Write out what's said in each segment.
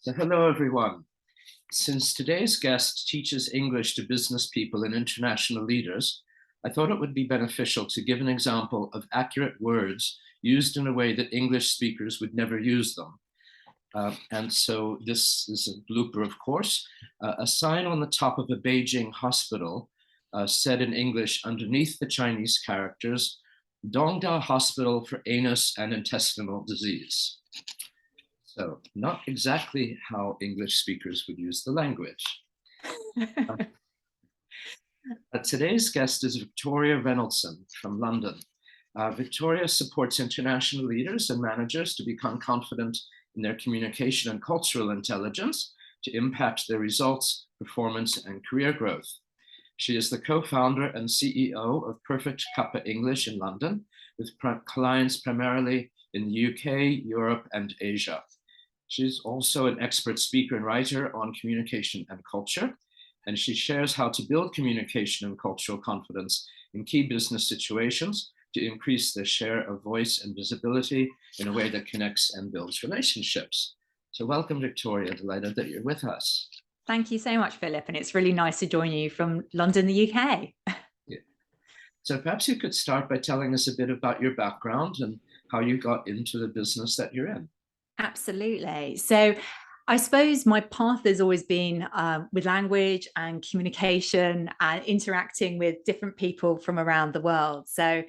So hello, everyone. Since today's guest teaches English to business people and international leaders, I thought it would be beneficial to give an example of accurate words used in a way that English speakers would never use them. And so this is a blooper, of course. A sign on the top of a Beijing hospital said in English underneath the Chinese characters, Dongda Hospital for Anus and Intestinal Disease. So not exactly how English speakers would use the language. Today's guest is Victoria Rennoldson from London. Victoria supports international leaders and managers to become confident in their communication and cultural intelligence to impact their results, performance, and career growth. She is the co-founder and CEO of Perfect Cuppa English in London, with clients primarily in the UK, Europe, and Asia. She's also an expert speaker and writer on communication and culture, and she shares how to build communication and cultural confidence in key business situations to increase their share of voice and visibility in a way that connects and builds relationships. So welcome, Victoria. Delighted that you're with us. Thank you so much, Philip. And it's really nice to join you from London, the UK. Yeah. So perhaps you could start by telling us a bit about your background and how you got into the business that you're in. Absolutely. So I suppose my path has always been with language and communication and interacting with different people from around the world. So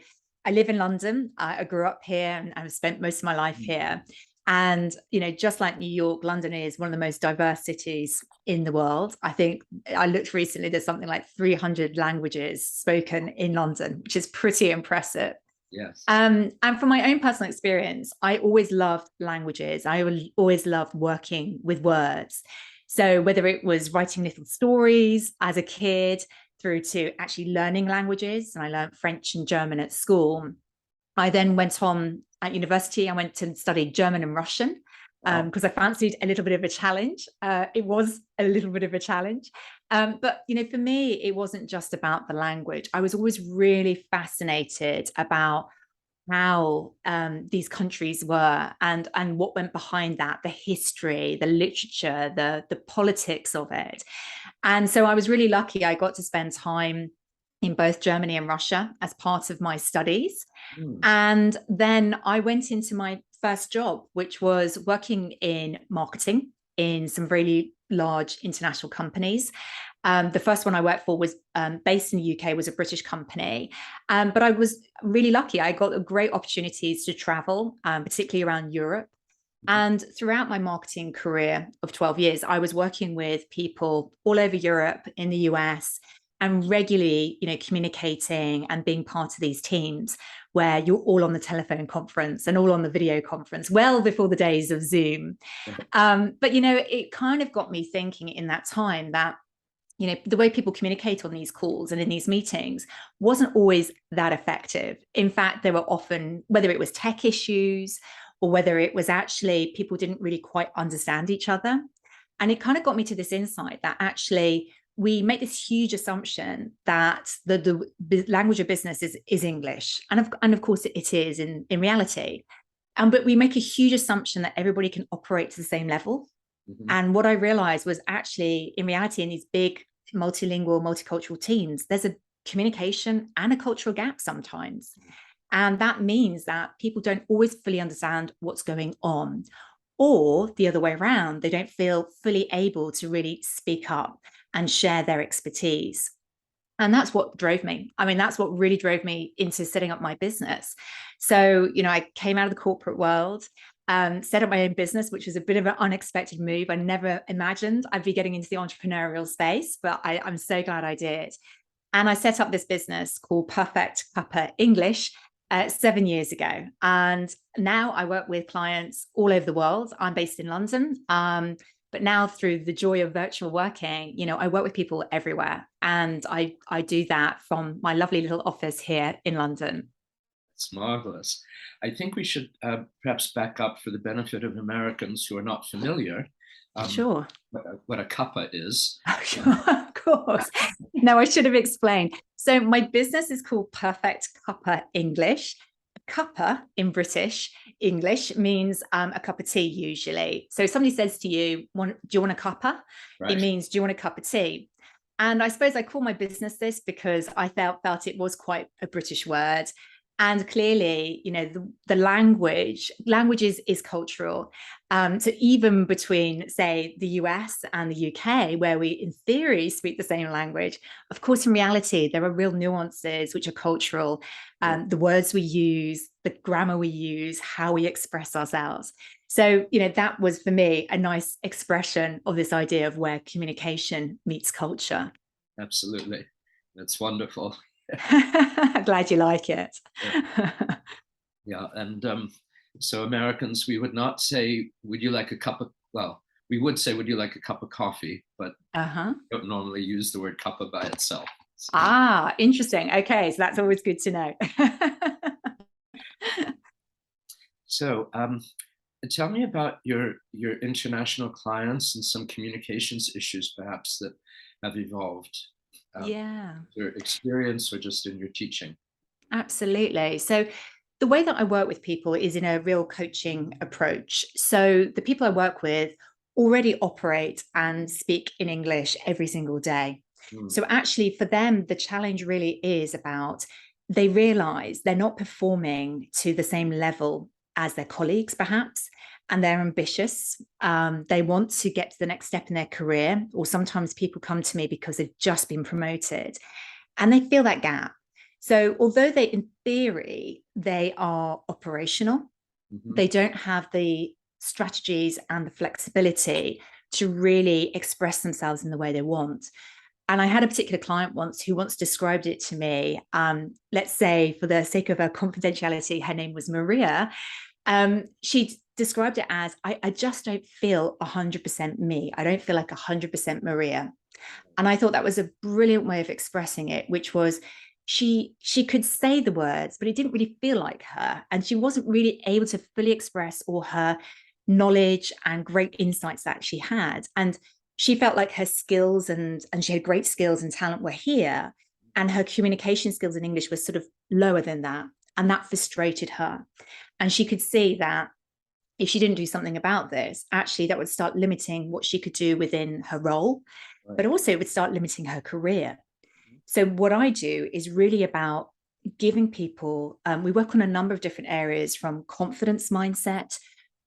I live in London. I grew up here and I've spent most of my life here. And, you know, just like New York, London is one of the most diverse cities in the world. I think I looked recently, there's something like 300 languages spoken in London, which is pretty impressive. Yes. And from my own personal experience, I always loved languages. I always loved working with words. So whether it was writing little stories as a kid through to actually learning languages, and I learned French and German at school. I then went on at university. I went to study German and Russian because I fancied a little bit of a challenge. It was a little bit of a challenge. But, you know, for me, it wasn't just about the language. I was always really fascinated about how these countries were and what went behind that, the history, the literature, the politics of it. And so I was really lucky. I got to spend time in both Germany and Russia as part of my studies. And then I went into my first job, which was working in marketing in some really large international companies. The first one I worked for was based in the UK, was a British company. But I was really lucky. I got great opportunities to travel, particularly around Europe. And throughout my marketing career of 12 years, I was working with people all over Europe, in the US, and regularly, you know, communicating and being part of these teams where you're all on the telephone conference and all on the video conference, well before the days of Zoom. But, you know, it kind of got me thinking in that time that, you know, the way people communicate on these calls and in these meetings wasn't always that effective. In fact, there were often, whether it was tech issues or whether it was actually people didn't really quite understand each other. And it kind of got me to this insight that actually we make this huge assumption that the language of business is English. And of course it is in reality. But we make a huge assumption that everybody can operate to the same level. And what I realized was actually, in reality, in these big multilingual, multicultural teams, there's a communication and a cultural gap sometimes. And that means that people don't always fully understand what's going on. Or the other way around, they don't feel fully able to really speak up and share their expertise. And that's what drove me. I mean, that's what really drove me into setting up my business. So, you know, I came out of the corporate world, set up my own business, which was a bit of an unexpected move. I never imagined I'd be getting into the entrepreneurial space, but I'm so glad I did. And I set up this business called Perfect Cuppa English 7 years ago. And now I work with clients all over the world. I'm based in London. But now through the joy of virtual working, you know, I work with people everywhere. And I do that from my lovely little office here in London. It's marvelous. I think we should perhaps back up for the benefit of Americans who are not familiar. Sure. What a cuppa is. Oh, sure, of course. No, I should have explained. So my business is called Perfect Cuppa English. cuppa in British English means a cup of tea usually. So if somebody says to you, do you want a cuppa? Right. It means, do you want a cup of tea? And I suppose I call my business this because I felt it was quite a British word. And clearly, you know, the language is cultural. So even between, say, the US and the UK, where we in theory speak the same language, of course, in reality, there are real nuances which are cultural. The words we use, the grammar we use, how we express ourselves. So, you know, that was for me a nice expression of this idea of where communication meets culture. Absolutely. That's wonderful. Glad you like it. Yeah. And so Americans, we would not say, would you like a cup of, well, we would say, would you like a cup of coffee? But don't normally use the word cuppa by itself. So. Ah, interesting. Okay. So that's always good to know. So tell me about your international clients and some communications issues perhaps that have evolved. Yeah. Your experience or just in your teaching? Absolutely. So the way that I work with people is in a real coaching approach. So the people I work with already operate and speak in English every single day. So actually for them, the challenge really is about, they realize they're not performing to the same level as their colleagues, perhaps, and they're ambitious. They want to get to the next step in their career, or sometimes people come to me because they've just been promoted and they feel that gap. So although they, in theory, they are operational, they don't have the strategies and the flexibility to really express themselves in the way they want. And I had a particular client once who once described it to me. Let's say, for the sake of her confidentiality, her name was Maria. She described it as, I just don't feel 100% me. I don't feel like 100% Maria. And I thought that was a brilliant way of expressing it, which was she could say the words, but it didn't really feel like her. And she wasn't really able to fully express all her knowledge and great insights that she had. And she felt like her skills and she had great skills and talent were here, and her communication skills in English were sort of lower than that. And that frustrated her. And she could see that if she didn't do something about this, actually that would start limiting what she could do within her role, but also it would start limiting her career. So what I do is really about giving people, we work on a number of different areas, from confidence mindset,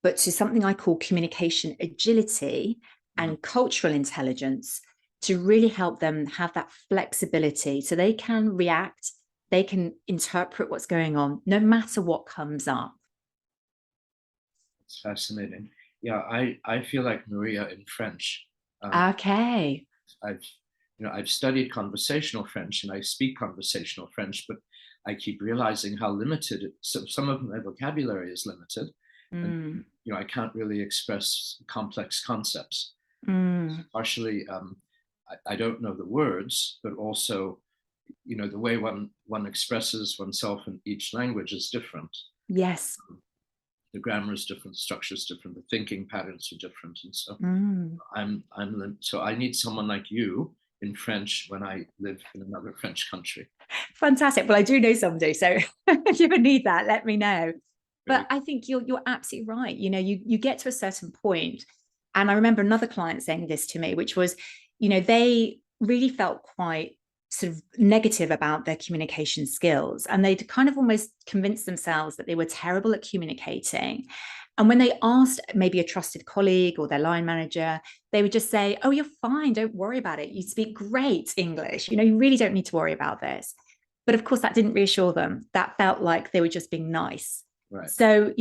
but to something I call communication agility and cultural intelligence, to really help them have that flexibility so they can react, they can interpret what's going on, no matter what comes up. It's fascinating. Yeah, I feel like Maria in French. Okay. I've studied conversational French and I speak conversational French, but I keep realizing how limited some of my vocabulary is limited. And, I can't really express complex concepts. Partially, I don't know the words, but also, the way one expresses oneself in each language is different. Yes. The grammar is different, the structure is different, the thinking patterns are different, and so so I need someone like you in French when I live in another French country. Fantastic. Well, I do know somebody, so if you ever need that, let me know. But I think you're absolutely right. You get to a certain point, and I remember another client saying this to me, which was, they really felt quite sort of negative about their communication skills, and they'd kind of almost convinced themselves that they were terrible at communicating. And when they asked maybe a trusted colleague or their line manager, they would just say, "Oh, you're fine, don't worry about it, you speak great English, you really don't need to worry about this." But of course that didn't reassure them. That felt like they were just being nice. Right. So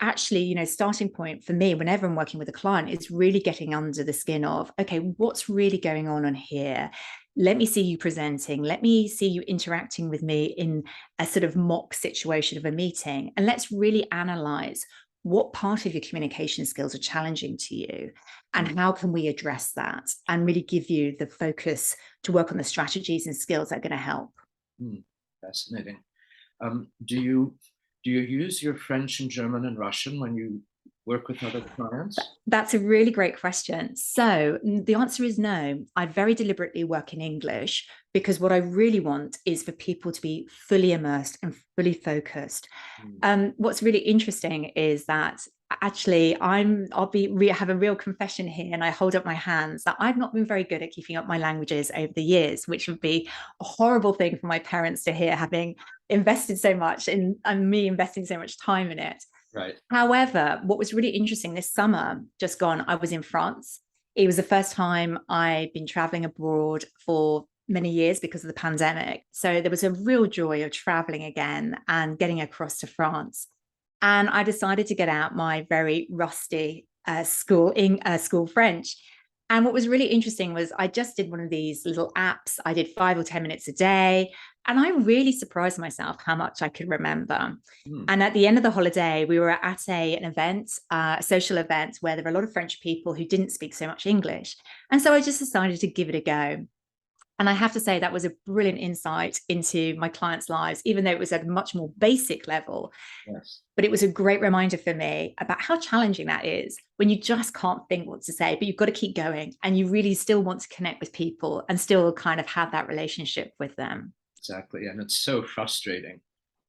actually, starting point for me whenever I'm working with a client is really getting under the skin of, okay, what's really going on here? Let me see you presenting. Let me see you interacting with me in a sort of mock situation of a meeting. And let's really analyze what part of your communication skills are challenging to you, and how can we address that and really give you the focus to work on the strategies and skills that are going to help. Fascinating. Do you use your French and German and Russian when you work with other clients? That's a really great question. So the answer is no. I very deliberately work in English because what I really want is for people to be fully immersed and fully focused. What's really interesting is that actually have a real confession here, and I hold up my hands that I've not been very good at keeping up my languages over the years, which would be a horrible thing for my parents to hear, having invested so much in, and me investing so much time in it. Right. However, what was really interesting this summer, just gone, I was in France. It was the first time I'd been traveling abroad for many years because of the pandemic. So there was a real joy of traveling again and getting across to France. And I decided to get out my very rusty school French. And what was really interesting was I just did one of these little apps. I did 5 or 10 minutes a day. And I really surprised myself how much I could remember. And at the end of the holiday, we were at an event, a social event, where there were a lot of French people who didn't speak so much English. And so I just decided to give it a go. And I have to say that was a brilliant insight into my clients' lives, even though it was at a much more basic level. Yes. But it was a great reminder for me about how challenging that is when you just can't think what to say, but you've got to keep going and you really still want to connect with people and still kind of have that relationship with them. Exactly. And it's so frustrating.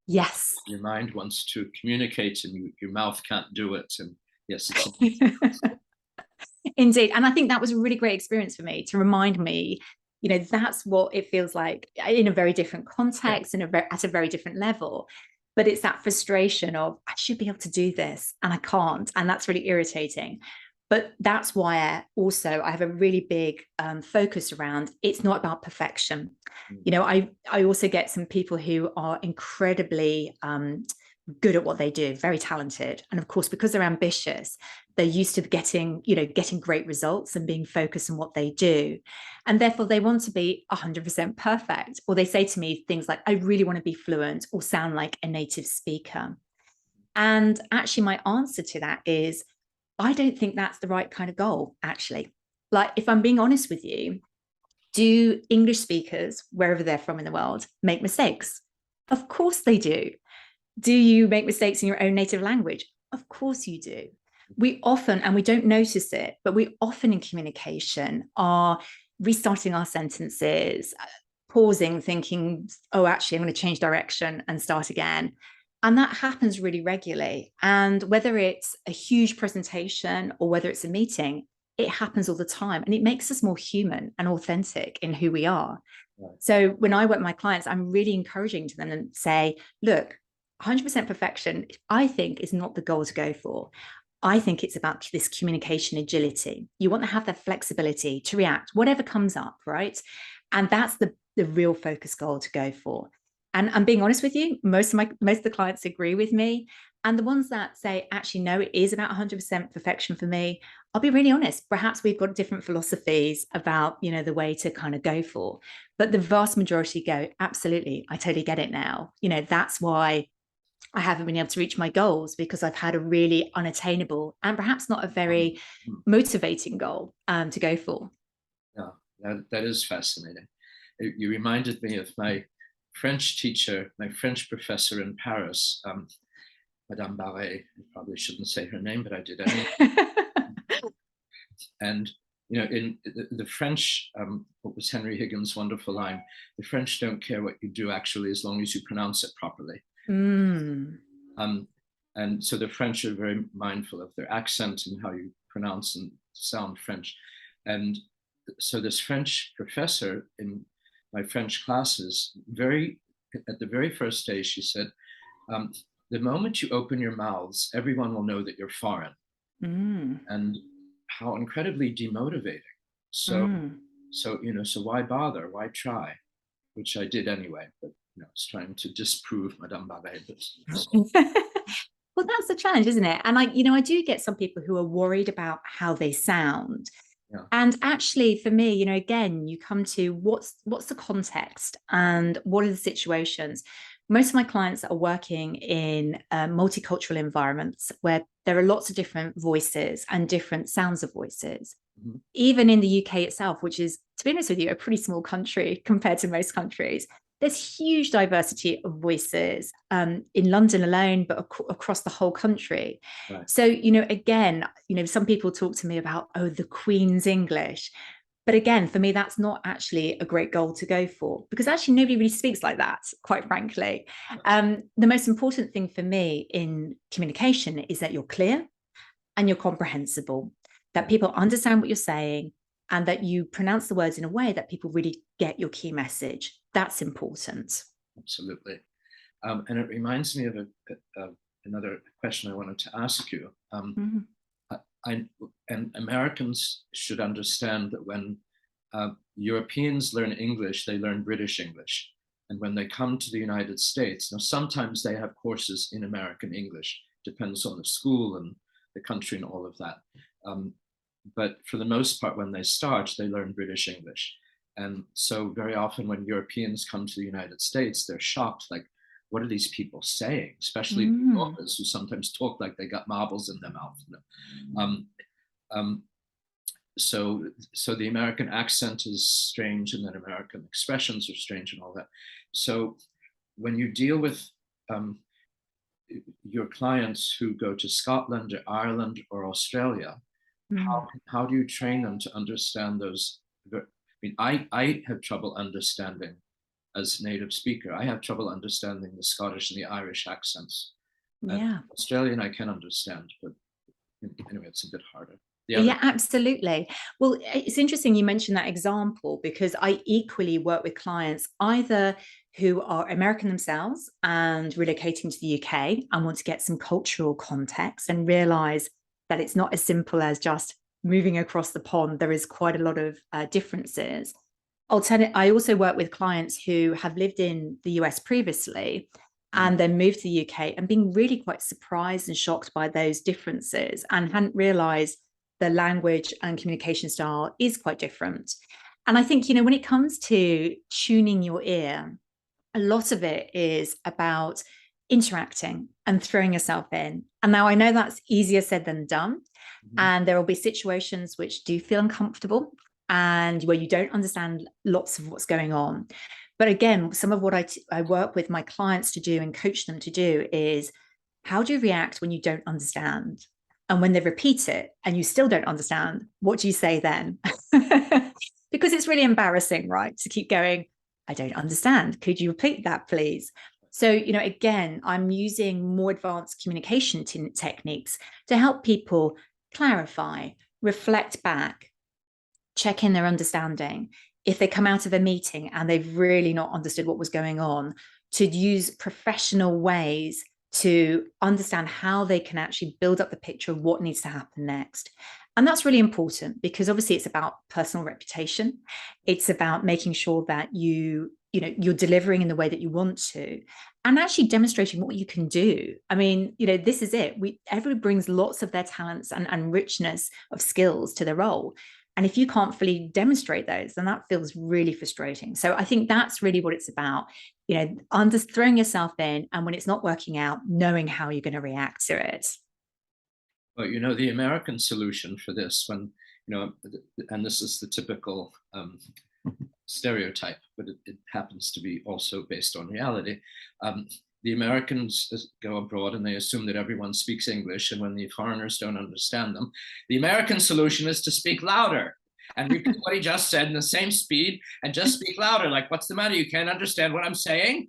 Yes. Your mind wants to communicate and your mouth can't do it. And yes, it's indeed. And I think that was a really great experience for me to remind me, you know, that's what it feels like in a very different context and at a very different level. But it's that frustration of, I should be able to do this and I can't. And that's really irritating. But that's why also I have a really big focus around, it's not about perfection. You know, I also get some people who are incredibly good at what they do, very talented. And of course, because they're ambitious, they're used to getting great results and being focused on what they do. And therefore they want to be 100% perfect. Or they say to me things like, I really want to be fluent or sound like a native speaker. And actually my answer to that is, I don't think that's the right kind of goal, actually. Like, if I'm being honest with you, do English speakers, wherever they're from in the world, make mistakes? Of course they do. Do you make mistakes in your own native language? Of course you do. We often, and we don't notice it, but we often in communication are restarting our sentences, pausing, thinking, oh, actually, I'm going to change direction and start again. And that happens really regularly. And whether it's a huge presentation or whether it's a meeting, it happens all the time. And it makes us more human and authentic in who we are. Right. So when I work with my clients, I'm really encouraging to them and say, look, 100% perfection, I think, is not the goal to go for. I think it's about this communication agility. You want to have that flexibility to react, whatever comes up, right? And that's the real focus goal to go for. And I'm being honest with you, most of the clients agree with me. And the ones that say, actually, no, it is about 100% perfection for me, I'll be really honest. Perhaps we've got different philosophies about, you know, the way to kind of go for. But the vast majority go, absolutely, I totally get it now. You know, that's why I haven't been able to reach my goals, because I've had a really unattainable and perhaps not a very motivating goal to go for. Yeah, that is fascinating. You reminded me of my French teacher, my French professor in Paris, Madame Barret. I probably shouldn't say her name, but I did anyway. And, you know, in the French, what was Henry Higgins' wonderful line, the French don't care what you do, actually, as long as you pronounce it properly. And so the French are very mindful of their accent and how you pronounce and sound French. And so this French professor in my French classes, at the very first day, she said, the moment you open your mouths, everyone will know that you're foreign. And how incredibly demotivating. So why bother? Why try? Which I did anyway, but I was trying to disprove Madame Barret. Well, that's the challenge, isn't it? And I do get some people who are worried about how they sound. Yeah. And actually, for me, again, you come to what's the context and what are the situations. Most of my clients are working in multicultural environments where there are lots of different voices and different sounds of voices. Mm-hmm. Even in the UK itself, which is, to be honest with you, a pretty small country compared to most countries, there's huge diversity of voices in London alone, but across the whole country. Right. So, again, some people talk to me about, the Queen's English. But again, for me, that's not actually a great goal to go for, because actually nobody really speaks like that, quite frankly. The most important thing for me in communication is that you're clear and you're comprehensible, that people understand what you're saying, and that you pronounce the words in a way that people really get your key message. That's important. Absolutely. And it reminds me of another question I wanted to ask you. And Americans should understand that when Europeans learn English, they learn British English. And when they come to the United States, now sometimes they have courses in American English, depends on the school and the country and all of that. But for the most part, when they start, they learn British English. And so very often when Europeans come to the United States, they're shocked, like, what are these people saying? Especially New Yorkers who sometimes talk like they got marbles in their mouth. So the American accent is strange, and then American expressions are strange and all that. So when you deal with your clients who go to Scotland or Ireland or Australia, how do you train them to understand those? I mean, I have trouble understanding, as a native speaker, I have trouble understanding the Scottish and the Irish accents. Yeah. Australian I can understand, but anyway, it's a bit harder. Yeah, absolutely. Well, it's interesting you mentioned that example, because I equally work with clients either who are American themselves and relocating to the UK and want to get some cultural context and realize that it's not as simple as just moving across the pond. There is quite a lot of differences. I also work with clients who have lived in the US previously and then moved to the UK and being really quite surprised and shocked by those differences and hadn't realized the language and communication style is quite different. And I think, when it comes to tuning your ear, a lot of it is about interacting and throwing yourself in. And now I know that's easier said than done. And there will be situations which do feel uncomfortable and where you don't understand lots of what's going on. But again, some of what I work with my clients to do and coach them to do is, how do you react when you don't understand? And when they repeat it and you still don't understand, what do you say then? Because it's really embarrassing, right? To keep going, I don't understand. Could you repeat that, please? So, again, I'm using more advanced communication techniques to help people clarify, reflect back, check in their understanding. If they come out of a meeting and they've really not understood what was going on, to use professional ways to understand how they can actually build up the picture of what needs to happen next. And that's really important, because obviously it's about personal reputation. It's about making sure that you're delivering in the way that you want to, and actually demonstrating what you can do. I mean, this is it. Everybody brings lots of their talents and richness of skills to the role. And if you can't fully demonstrate those, then that feels really frustrating. So I think that's really what it's about, throwing yourself in, and when it's not working out, knowing how you're going to react to it. Well, the American solution for this, when, and this is the typical stereotype, but it happens to be also based on reality. The Americans go abroad and they assume that everyone speaks English, and when the foreigners don't understand them, the American solution is to speak louder and repeat what he just said in the same speed and just speak louder. Like, what's the matter? You can't understand what I'm saying?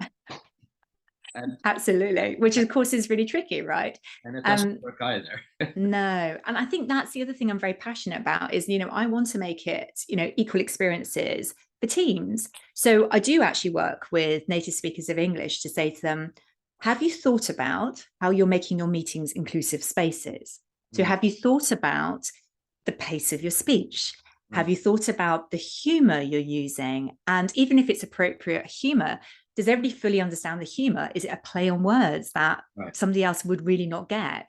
Absolutely, which of course is really tricky, right? And it doesn't work either. No, and I think that's the other thing I'm very passionate about is, I want to make it, equal experiences for teams. So I do actually work with native speakers of English to say to them, have you thought about how you're making your meetings inclusive spaces? So have you thought about the pace of your speech? Have you thought about the humor you're using? And even if it's appropriate humor, does everybody fully understand the humor? Is it a play on words that somebody else would really not get?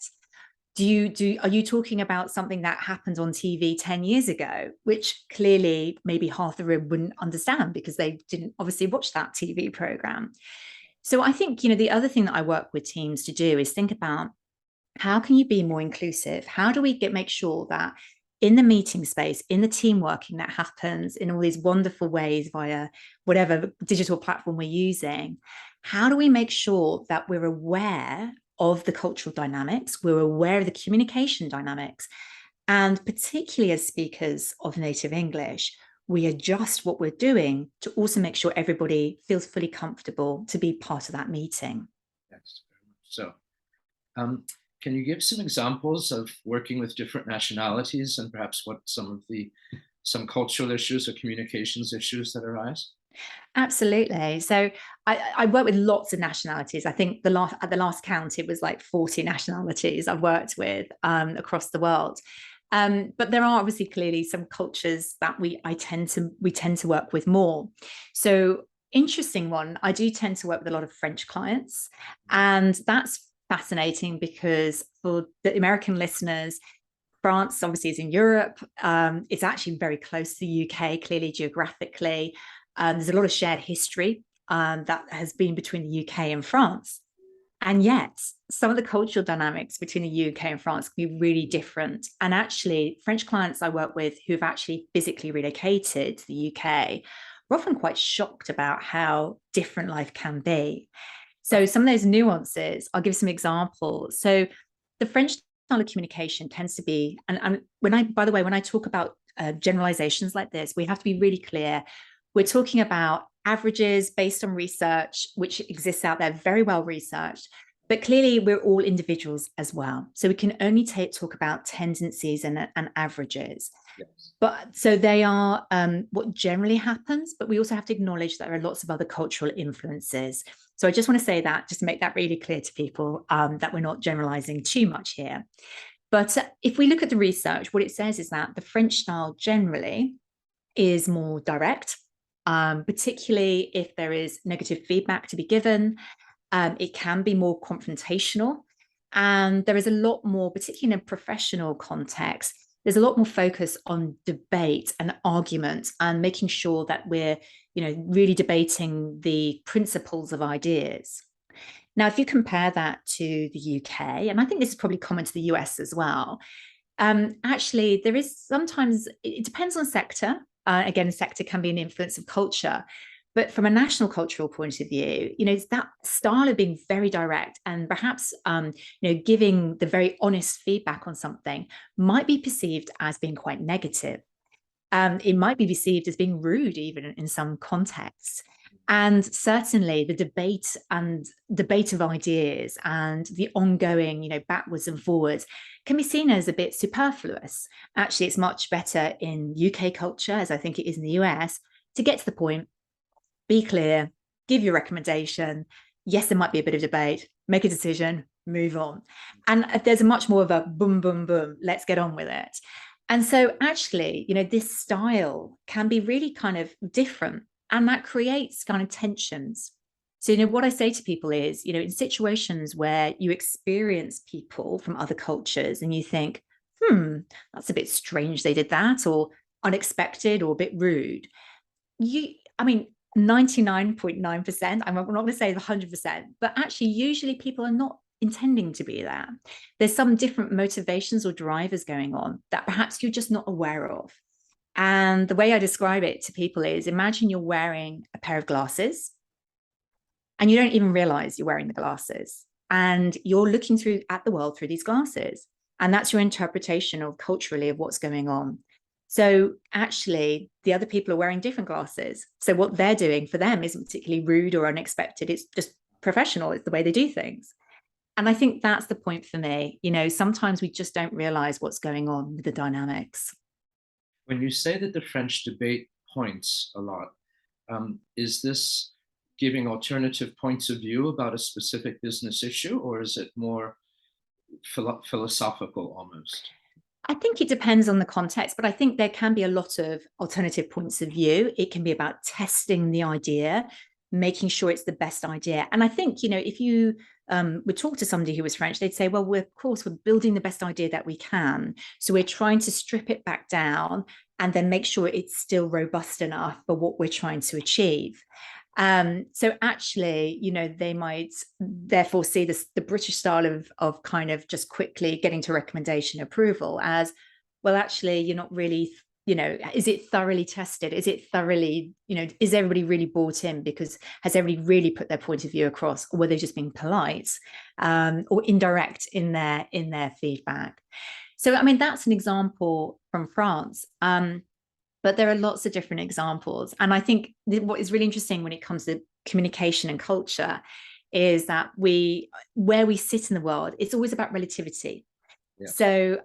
Are you talking about something that happened on TV 10 years ago, which clearly maybe half the room wouldn't understand because they didn't obviously watch that TV program? So I think, the other thing that I work with teams to do is think about, how can you be more inclusive? How do we make sure that in the meeting space, in the team working that happens in all these wonderful ways via whatever digital platform we're using, how do we make sure that we're aware of the cultural dynamics, we're aware of the communication dynamics, and particularly as speakers of native English, we adjust what we're doing to also make sure everybody feels fully comfortable to be part of that meeting. Yes, very much so. Can you give some examples of working with different nationalities and perhaps what some cultural issues or communications issues that arise? Absolutely. So I work with lots of nationalities. I think at the last count, it was like 40 nationalities I've worked with across the world. But there are obviously clearly some cultures that we tend to work with more. So interesting one, I do tend to work with a lot of French clients, and that's fascinating because for the American listeners, France obviously is in Europe. It's actually very close to the UK, clearly geographically. There's a lot of shared history that has been between the UK and France. And yet, some of the cultural dynamics between the UK and France can be really different. And actually, French clients I work with who've actually physically relocated to the UK are often quite shocked about how different life can be. So some of those nuances, I'll give some examples. So the French style of communication tends to be, and by the way, when I talk about generalizations like this, we have to be really clear. We're talking about averages based on research, which exists out there, very well researched, but clearly we're all individuals as well. So we can only talk about tendencies and averages. Yes. But so they are what generally happens, but we also have to acknowledge that there are lots of other cultural influences. So I just want to say that, just to make that really clear to people, that we're not generalizing too much here. But if we look at the research, what it says is that the French style generally is more direct, particularly if there is negative feedback to be given. It can be more confrontational. And there is a lot more, particularly in a professional context, there's a lot more focus on debate and argument and making sure that we're, really debating the principles of ideas. Now, if you compare that to the UK, and I think this is probably common to the US as well, actually, there is sometimes, it depends on sector. Again, sector can be an influence of culture. But from a national cultural point of view, it's that style of being very direct and perhaps, giving the very honest feedback on something might be perceived as being quite negative. It might be perceived as being rude, even in some contexts. And certainly the debate of ideas and the ongoing, backwards and forwards can be seen as a bit superfluous. Actually, it's much better in UK culture, as I think it is in the US, to get to the point, be clear, give your recommendation. Yes, there might be a bit of debate, make a decision, move on. And there's a much more of a boom, boom, boom, let's get on with it. And so actually, this style can be really kind of different, and that creates kind of tensions. So, what I say to people is, in situations where you experience people from other cultures and you think, that's a bit strange they did that, or unexpected, or a bit rude. 99.9%, I'm not going to say 100%, but actually, usually people are not intending to be that. There's some different motivations or drivers going on that perhaps you're just not aware of. And the way I describe it to people is, imagine you're wearing a pair of glasses and you don't even realize you're wearing the glasses, and you're looking at the world through these glasses. And that's your interpretation of culturally of what's going on. So actually, the other people are wearing different glasses. So what they're doing for them isn't particularly rude or unexpected. It's just professional. It's the way they do things. And I think that's the point for me. Sometimes we just don't realize what's going on with the dynamics. When you say that the French debate points a lot, is this giving alternative points of view about a specific business issue, or is it more philosophical almost? I think it depends on the context, but I think there can be a lot of alternative points of view. It can be about testing the idea, making sure it's the best idea. And I think, if you would talk to somebody who was French, they'd say, well, we're building the best idea that we can. So we're trying to strip it back down and then make sure it's still robust enough for what we're trying to achieve. So actually, they might therefore see the British style of kind of just quickly getting to recommendation approval as, well, actually, you're not really, is it thoroughly tested? Is it thoroughly, is everybody really bought in? Because has everybody really put their point of view across, or were they just being polite or indirect in their feedback? So, that's an example from France. But there are lots of different examples. And I think what is really interesting when it comes to communication and culture is that where we sit in the world, it's always about relativity. Yeah. So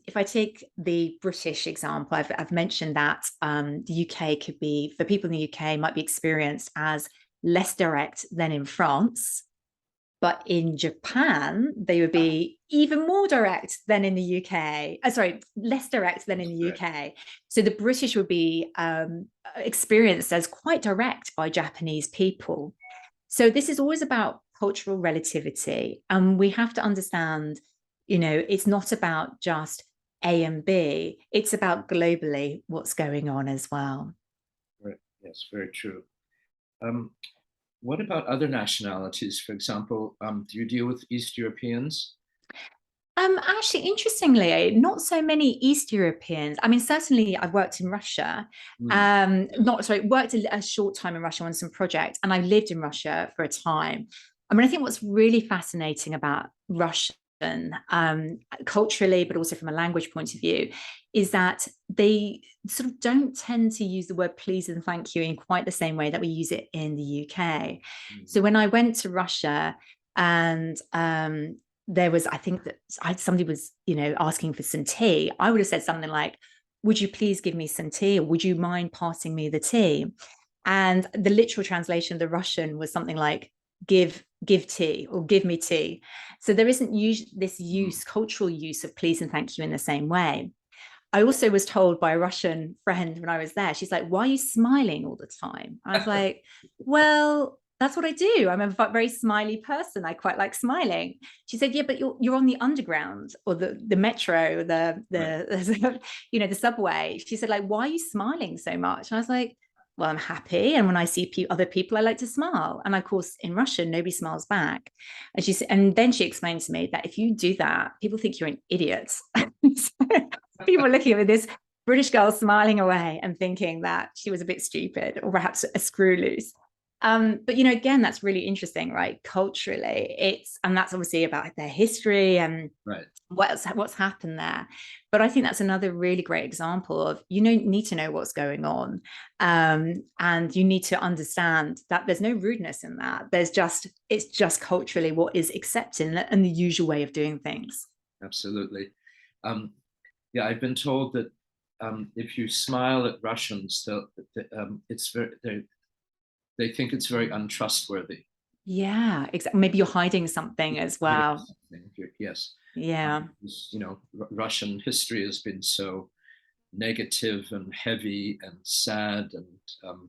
if I take the British example, I've mentioned that the UK could be, for people in the UK, might be experienced as less direct than in France. But in Japan, they would be even more direct than in the UK. Sorry, less direct than in the UK. So the British would be experienced as quite direct by Japanese people. So this is always about cultural relativity. And we have to understand, it's not about just A and B, it's about globally what's going on as well. Right. Yes, very true. What about other nationalities? For example, do you deal with East Europeans? Actually, interestingly, not so many East Europeans. I mean, certainly I've worked in Russia. Worked a short time in Russia on some project, and I lived in Russia for a time. I mean, I think what's really fascinating about Russian, culturally, but also from a language point of view, is that they sort of don't tend to use the word please and thank you in quite the same way that we use it in the UK. So when I went to Russia, and there was, I think that somebody was, asking for some tea, I would have said something like, would you please give me some tea, or would you mind passing me the tea? And the literal translation of the Russian was something like, give tea, or give me tea. So there isn't this cultural use of please and thank you in the same way. I also was told by a Russian friend when I was there, she's like, why are you smiling all the time? I was like, well, that's what I do. I'm a very smiley person. I quite like smiling. She said, yeah, but you're on the underground, or the metro, the subway. She said, like, why are you smiling so much? And I was like, well, I'm happy. And when I see other people, I like to smile. And of course, in Russian, nobody smiles back. And then she explained to me that if you do that, people think you're an idiot. People are looking at this British girl smiling away and thinking that she was a bit stupid, or perhaps a screw loose. But again, that's really interesting, right? Culturally, and that's obviously about their history and what's happened there. But I think that's another really great example of, need to know what's going on, and you need to understand that there's no rudeness in that. It's just culturally what is accepted and the usual way of doing things. Absolutely. Yeah, I've been told that if you smile at Russians, they think it's very untrustworthy. Yeah, exactly. Maybe you're hiding something as well. Yes. Yeah. Russian history has been so negative and heavy and sad and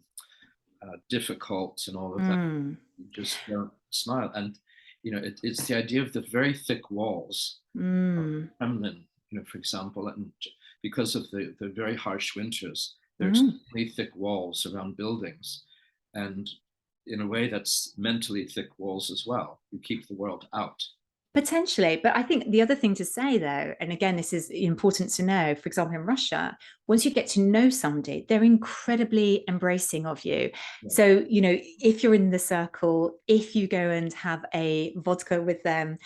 difficult and all of that. You just don't smile. And, it's the idea of the very thick walls of the Kremlin, for example, and because of the very harsh winters, there are extremely thick walls around buildings. And in a way, that's mentally thick walls as well. You keep the world out. Potentially. But I think the other thing to say, though, and again, this is important to know, for example, in Russia, once you get to know somebody, they're incredibly embracing of you. Yeah. So, if you're in the circle, if you go and have a vodka with them,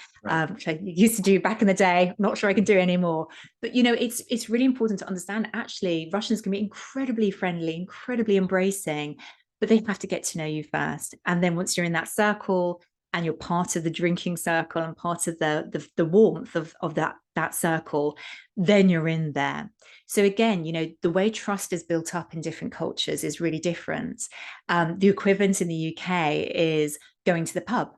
which I used to do back in the day, I'm not sure I can do anymore. But, it's really important to understand, actually, Russians can be incredibly friendly, incredibly embracing, but they have to get to know you first. And then once you're in that circle, and you're part of the drinking circle and part of the warmth of that circle, then you're in there. So again, the way trust is built up in different cultures is really different. The equivalent in the UK is going to the pub.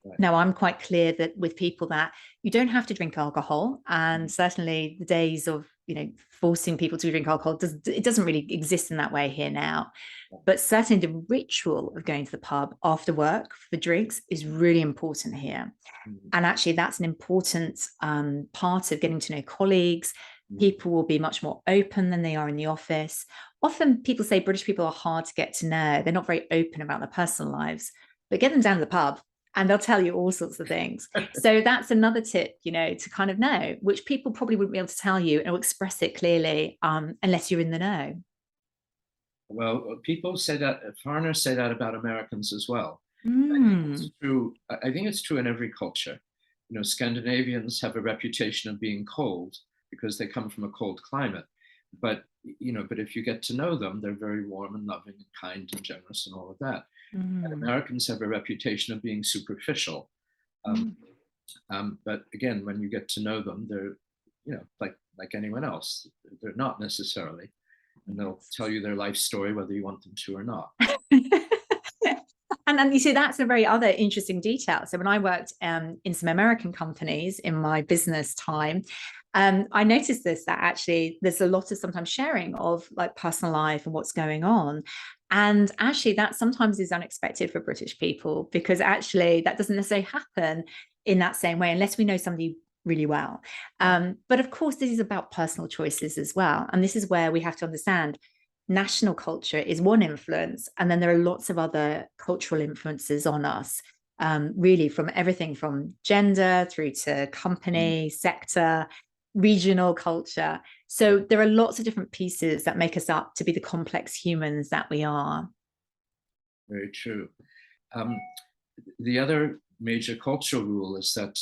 Right. Now, I'm quite clear that with people that you don't have to drink alcohol, and certainly the days of forcing people to drink alcohol doesn't really exist in that way here now. But certainly the ritual of going to the pub after work for drinks is really important here. And actually, that's an important part of getting to know colleagues. People will be much more open than they are in the office. Often people say British people are hard to get to know. They're not very open about their personal lives, but get them down to the pub and they'll tell you all sorts of things. So that's another tip, to kind of know, which people probably wouldn't be able to tell you or express it clearly unless you're in the know. Well, people say that, foreigners say that about Americans as well. I think it's true. I think it's true in every culture. Scandinavians have a reputation of being cold because they come from a cold climate. but but if you get to know them, they're very warm and loving and kind and generous and all of that. And Mm. Americans have a reputation of being superficial. Um, but again, when you get to know them, they're, like anyone else, they're not necessarily, and they'll tell you their life story whether you want them to or not. And then you see, that's a very other interesting detail. So when I worked in some American companies in my business time, I noticed this, that actually there's a lot of sometimes sharing of like personal life and what's going on. And actually that sometimes is unexpected for British people, because actually that doesn't necessarily happen in that same way unless we know somebody really well. But of course, this is about personal choices as well. And this is where we have to understand national culture is one influence, and then there are lots of other cultural influences on us, really from everything from gender through to company, sector, regional culture. So there are lots of different pieces that make us up to be the complex humans that we are. Very true. The other major cultural rule is that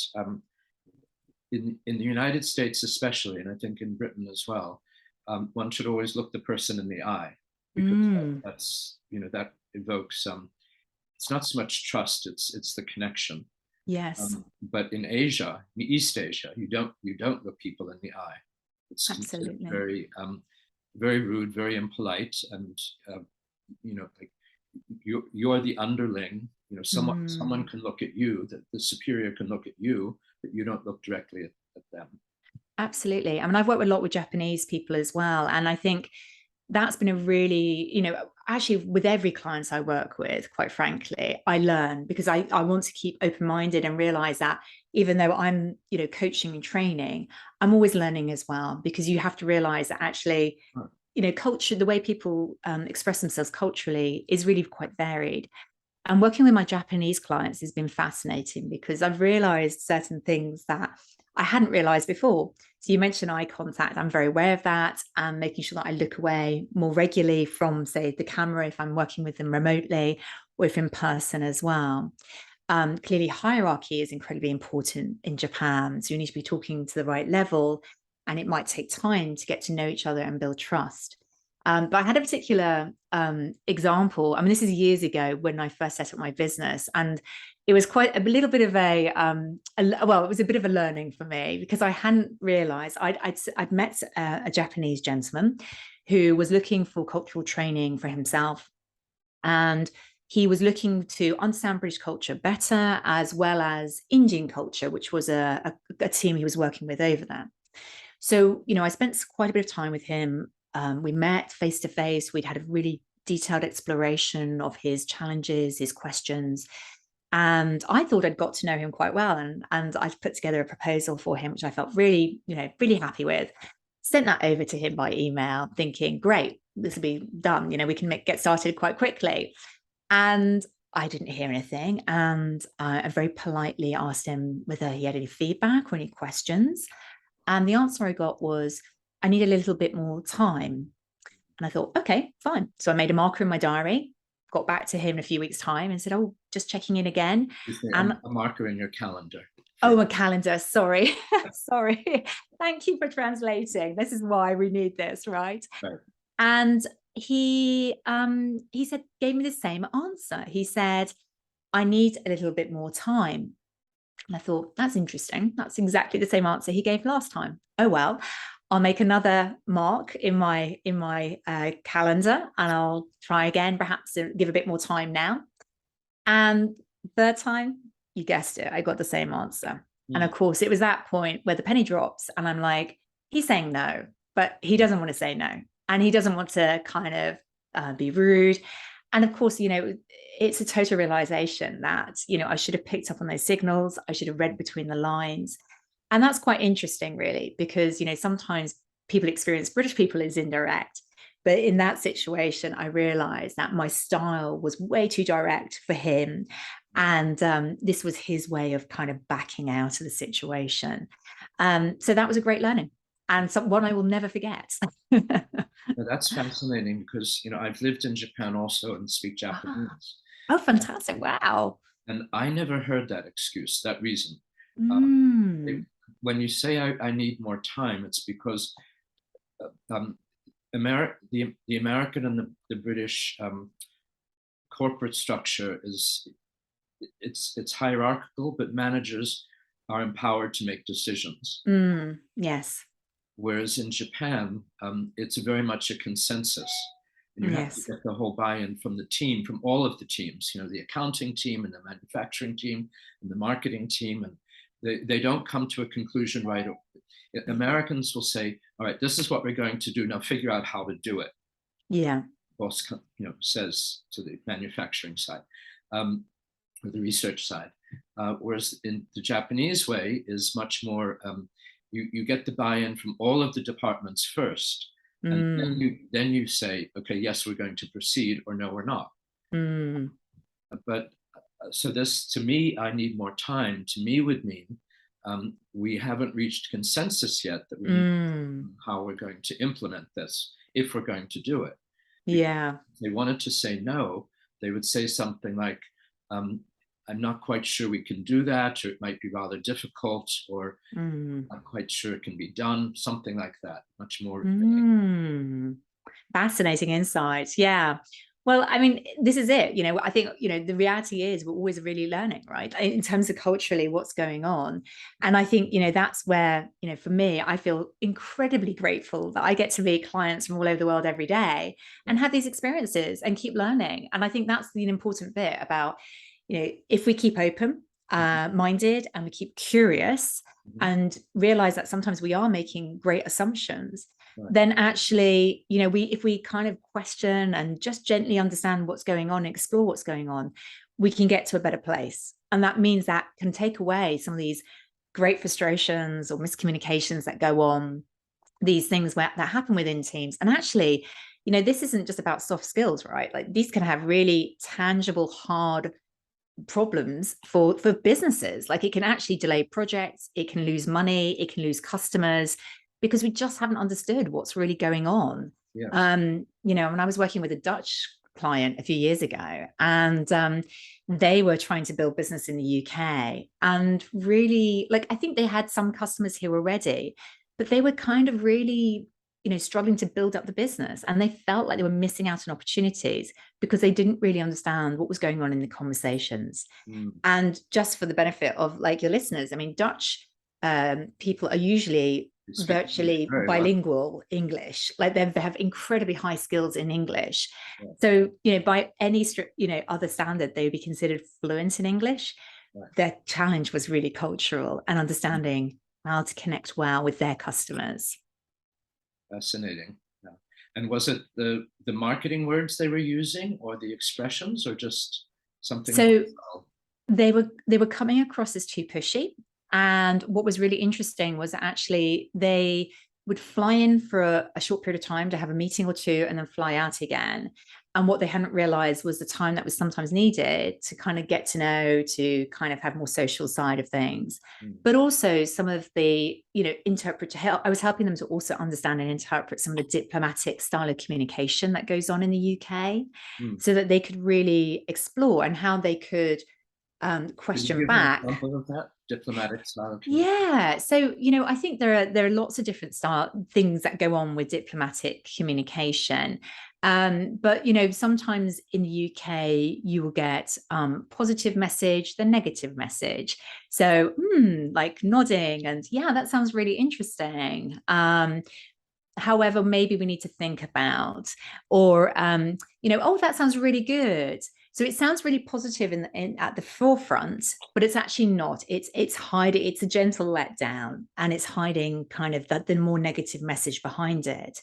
in the United States especially, and I think in Britain as well, one should always look the person in the eye, because that's, that evokes it's not so much trust, it's the connection. Yes, But in Asia, in East Asia, you don't look people in the eye. It's considered absolutely. very rude, very impolite, and like you're the underling. Someone can look at you, that the superior can look at you, but you don't look directly at them. Absolutely. I mean, I've worked with a lot with Japanese people as well. And I think that's been a really, actually with every client I work with, quite frankly, I learn, because I want to keep open-minded and realize that even though I'm, coaching and training, I'm always learning as well, because you have to realize that actually, culture, the way people express themselves culturally is really quite varied. And working with my Japanese clients has been fascinating, because I've realized certain things that I hadn't realized before. So you mentioned eye contact. I'm very aware of that, and making sure that I look away more regularly from, say, the camera if I'm working with them remotely, or if in person as well. Clearly, hierarchy is incredibly important in Japan. So you need to be talking to the right level, and it might take time to get to know each other and build trust. But I had a particular example. I mean, this is years ago when I first set up my business, and it was quite a little bit of well, it was a bit of a learning for me, because I hadn't realized I'd met a Japanese gentleman who was looking for cultural training for himself, and he was looking to understand British culture better, as well as Indian culture, which was a team he was working with over there. So, I spent quite a bit of time with him. We met face to face. We'd had a really detailed exploration of his challenges, his questions. And I thought I'd got to know him quite well. And I put together a proposal for him, which I felt really, really happy with. Sent that over to him by email, thinking, great, this will be done. We can get started quite quickly. And I didn't hear anything. And I very politely asked him whether he had any feedback or any questions. And the answer I got was, I need a little bit more time. And I thought, okay, fine. So I made a marker in my diary, got back to him in a few weeks' time and said, oh, just checking in again. And A marker in your calendar. oh, a calendar. Sorry. Sorry. Thank you for translating. This is why we need this, right? Right. And he said, gave me the same answer. He said, I need a little bit more time. And I thought, that's interesting. That's exactly the same answer he gave last time. Oh, well, I'll make another mark in my calendar, and I'll try again, perhaps to give a bit more time now. And third time, you guessed it, I got the same answer. And of course, it was that point where the penny drops, and I'm like, he's saying no, but he doesn't want to say no. And he doesn't want to kind of be rude. And of course, it's a total realization that, I should have picked up on those signals. I should have read between the lines. And that's quite interesting, really, because, sometimes people experience British people as indirect. But in that situation, I realized that my style was way too direct for him. And this was his way of kind of backing out of the situation. So that was a great learning, and one I will never forget. That's fascinating, because I've lived in Japan also and speak Japanese. Oh, fantastic. Wow. And I never heard that excuse, that reason. Mm. When you say I need more time, it's because the American and the British corporate structure it's hierarchical, but managers are empowered to make decisions. Yes. Whereas in Japan, it's very much a consensus. And you have to get the whole buy-in from the team, from all of the teams, the accounting team and the manufacturing team and the marketing team. And they don't come to a conclusion right away. Americans will say, all right, this is what we're going to do. Now figure out how to do it. Yeah. Boss, says to the manufacturing side or the research side. Whereas in the Japanese way is much more, you get the buy-in from all of the departments first. And then you say, okay, yes, we're going to proceed, or no, we're not. But so this, to me, I need more time. To me would mean we haven't reached consensus yet that we need how we're going to implement this, if we're going to do it. Yeah. If they wanted to say no, they would say something like, I'm not quite sure we can do that, or it might be rather difficult, or I'm not quite sure it can be done, something like that, much more. Fascinating insight. Yeah. Well, I mean, this is it. I think, the reality is we're always really learning, right? In terms of culturally what's going on. And I think, that's where, for me, I feel incredibly grateful that I get to meet clients from all over the world every day and have these experiences and keep learning. And I think that's the important bit about, if we keep open minded and we keep curious and realize that sometimes we are making great assumptions, then actually, if we kind of question and just gently understand what's going on, explore what's going on, we can get to a better place. And that means that can take away some of these great frustrations or miscommunications that go on, these things that happen within teams. And actually, this isn't just about soft skills, right? Like these can have really tangible, hard problems for businesses. Like it can actually delay projects, it can lose money, it can lose customers, because we just haven't understood what's really going on. Yes. When I was working with a Dutch client a few years ago, and they were trying to build business in the UK, and really, I think they had some customers here already, but they were kind of really struggling to build up the business, and they felt like they were missing out on opportunities because they didn't really understand what was going on in the conversations. And just for the benefit of your listeners, I mean, Dutch people are usually virtually bilingual English. They have incredibly high skills in English. So by any other standard, they would be considered fluent in English. Their challenge was really cultural and understanding how to connect well with their customers. Fascinating. Yeah. And was it the marketing words they were using, or the expressions, or just something? So they were coming across as too pushy. And what was really interesting was actually they would fly in for a short period of time to have a meeting or two and then fly out again. And what they hadn't realized was the time that was sometimes needed to kind of get to know, to kind of have more social side of things. But also some of the, I was helping them to also understand and interpret some of the diplomatic style of communication that goes on in the UK, so that they could really explore and how they could question back. An example of that diplomatic style? Yeah. So, I think there are lots of different things that go on with diplomatic communication. But, sometimes in the UK, you will get positive message, the negative message. So like nodding and yeah, that sounds really interesting. However, maybe we need to think about, or, oh, that sounds really good. So it sounds really positive at the forefront, but it's actually not. It's hiding. It's a gentle letdown, and it's hiding kind of the more negative message behind it.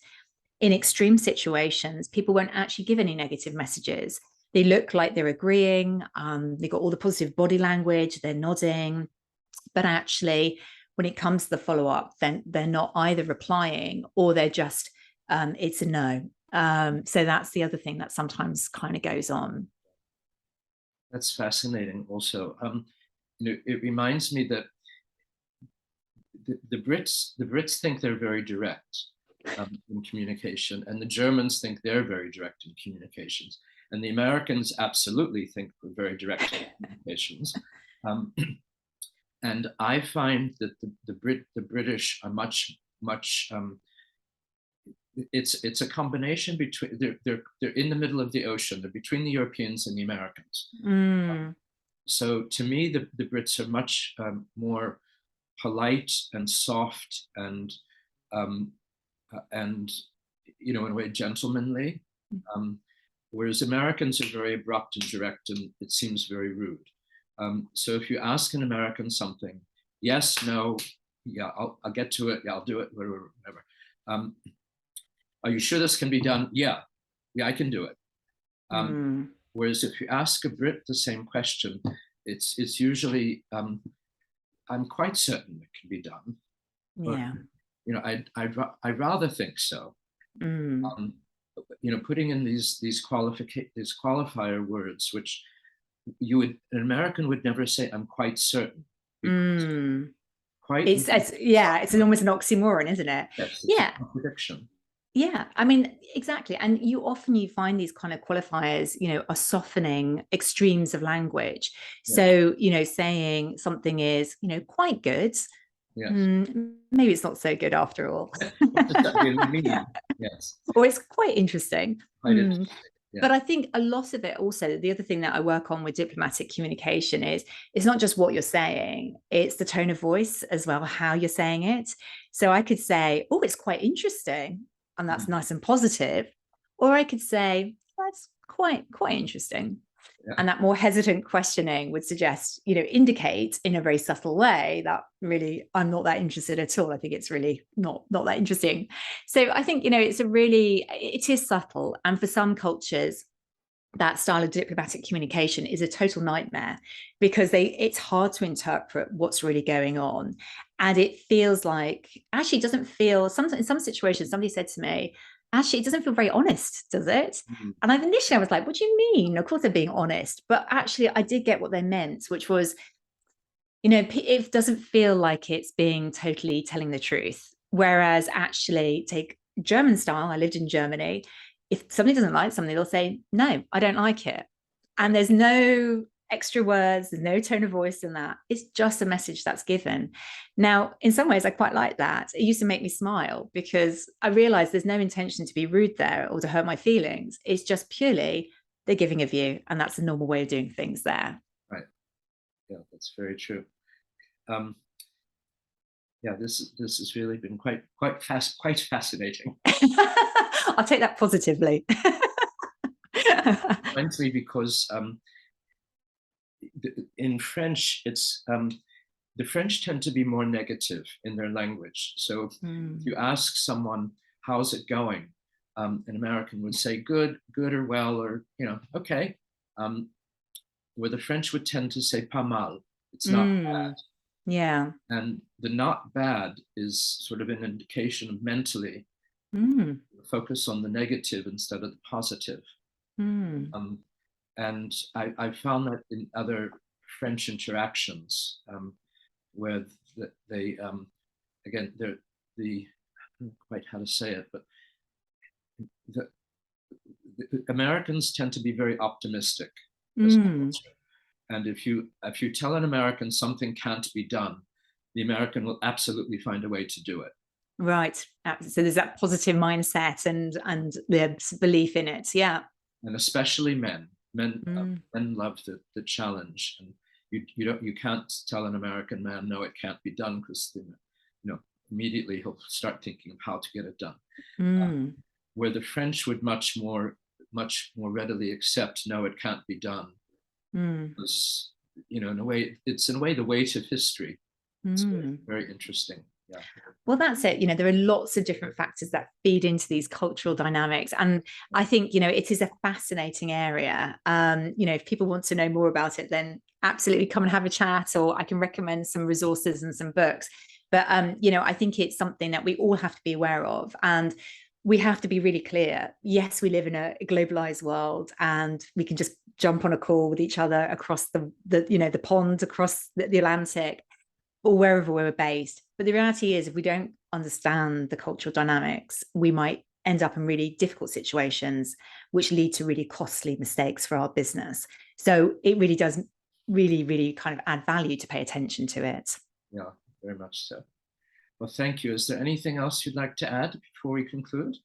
In extreme situations, people won't actually give any negative messages. They look like they're agreeing. They've got all the positive body language. They're nodding, but actually, when it comes to the follow-up, then they're not either replying or they're just it's a no. So that's the other thing that sometimes kind of goes on. That's fascinating. Also, it reminds me that the Brits think they're very direct in communication, and the Germans think they're very direct in communications, and the Americans absolutely think we're very direct in communications. And I find that the British are much it's a combination between, they're in the middle of the ocean. They're between the Europeans and the Americans. So to me, the Brits are much more polite and soft um, and in a way gentlemanly, whereas Americans are very abrupt and direct, and it seems very rude. So if you ask an American something, yes, no, yeah, I'll get to it, yeah, I'll do it, whatever. Are you sure this can be done? Yeah, I can do it. Whereas if you ask a Brit the same question, it's usually, I'm quite certain it can be done. Yeah. But, I'd rather think so. Putting in these qualifier words, which an American would never say, I'm quite certain. It's almost an oxymoron, isn't it? Yes, yeah. A contradiction. Yeah, I mean, exactly. And you find these kind of qualifiers, are softening extremes of language. So, saying something is, quite good. Yes. Maybe it's not so good after all. What does that really mean? Yes. Or it's quite interesting. Quite interesting. Yeah. But I think a lot of it also, the other thing that I work on with diplomatic communication is it's not just what you're saying, it's the tone of voice as well, how you're saying it. So I could say, oh, it's quite interesting, and that's nice and positive. Or I could say, that's quite interesting. Yeah. And that more hesitant questioning would suggest, indicate in a very subtle way that really I'm not that interested at all. I think it's really not that interesting. So I think, it is subtle. And for some cultures, that style of diplomatic communication is a total nightmare because it's hard to interpret what's really going on. And it feels like, actually, it doesn't feel, in some situations, somebody said to me, actually, it doesn't feel very honest, does it? And I was like, what do you mean? Of course they're being honest. But actually, I did get what they meant, which was, it doesn't feel like it's being totally telling the truth. Whereas actually, take German style, I lived in Germany. If somebody doesn't like something, they'll say, no, I don't like it. And there's no extra words, there's no tone of voice in that. It's just a message that's given. Now, in some ways, I quite like that. It used to make me smile because I realized there's no intention to be rude there or to hurt my feelings. It's just purely they're giving a view, and that's the normal way of doing things there. Right. Yeah, that's very true. This has really been quite fascinating. I'll take that positively. Frankly, because in French, it's the French tend to be more negative in their language. So if you ask someone, how's it going? An American would say good or well, or, okay. Where the French would tend to say pas mal. It's not bad. Yeah. And the not bad is sort of an indication of mentally focus on the negative instead of the positive. And I found that in other French interactions where they, again, I don't know quite how to say it, but the Americans tend to be very optimistic. And if you tell an American something can't be done, the American will absolutely find a way to do it. Right. So there's that positive mindset and the belief in it. Yeah. And especially men. Men love the challenge, and you can't tell an American man, no, it can't be done, because immediately he'll start thinking of how to get it done. Where the French would much more readily accept, no, it can't be done. Because, in a way, the weight of history. It's very, very interesting. Yeah. Well, that's it. There are lots of different factors that feed into these cultural dynamics. And I think, it is a fascinating area. If people want to know more about it, then absolutely come and have a chat, or I can recommend some resources and some books. But, I think it's something that we all have to be aware of. And we have to be really clear. Yes, we live in a globalized world, and we can just jump on a call with each other across the pond, across the Atlantic, or wherever we're based. But the reality is, if we don't understand the cultural dynamics, we might end up in really difficult situations, which lead to really costly mistakes for our business. So it really does really kind of add value to pay attention to it. Yeah, very much so. Well, thank you. Is there anything else you'd like to add before we conclude?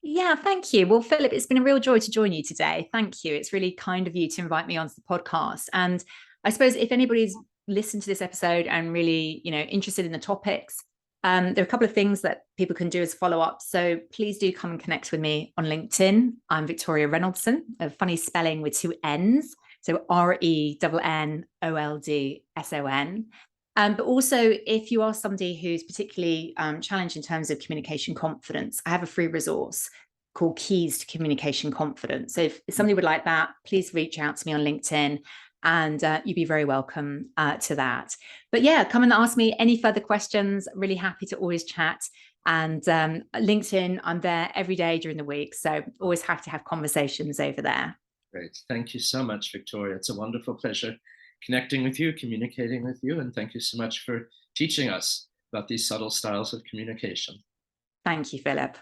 Yeah, thank you. Well, Philip, it's been a real joy to join you today. Thank you. It's really kind of you to invite me onto the podcast. And I suppose if anybody's listened to this episode and really, interested in the topics, there are a couple of things that people can do as follow-up. So please do come and connect with me on LinkedIn. I'm Victoria Rennoldson, a funny spelling with 2 N's. So Rennoldson. But also, if you are somebody who's particularly challenged in terms of communication confidence, I have a free resource called Keys to Communication Confidence. So if somebody would like that, please reach out to me on LinkedIn, and you'd be very welcome to that. But yeah, come and ask me any further questions. Really happy to always chat. And LinkedIn, I'm there every day during the week. So always happy to have conversations over there. Great. Thank you so much, Victoria. It's a wonderful pleasure connecting with you, communicating with you, and thank you so much for teaching us about these subtle styles of communication. Thank you, Philip.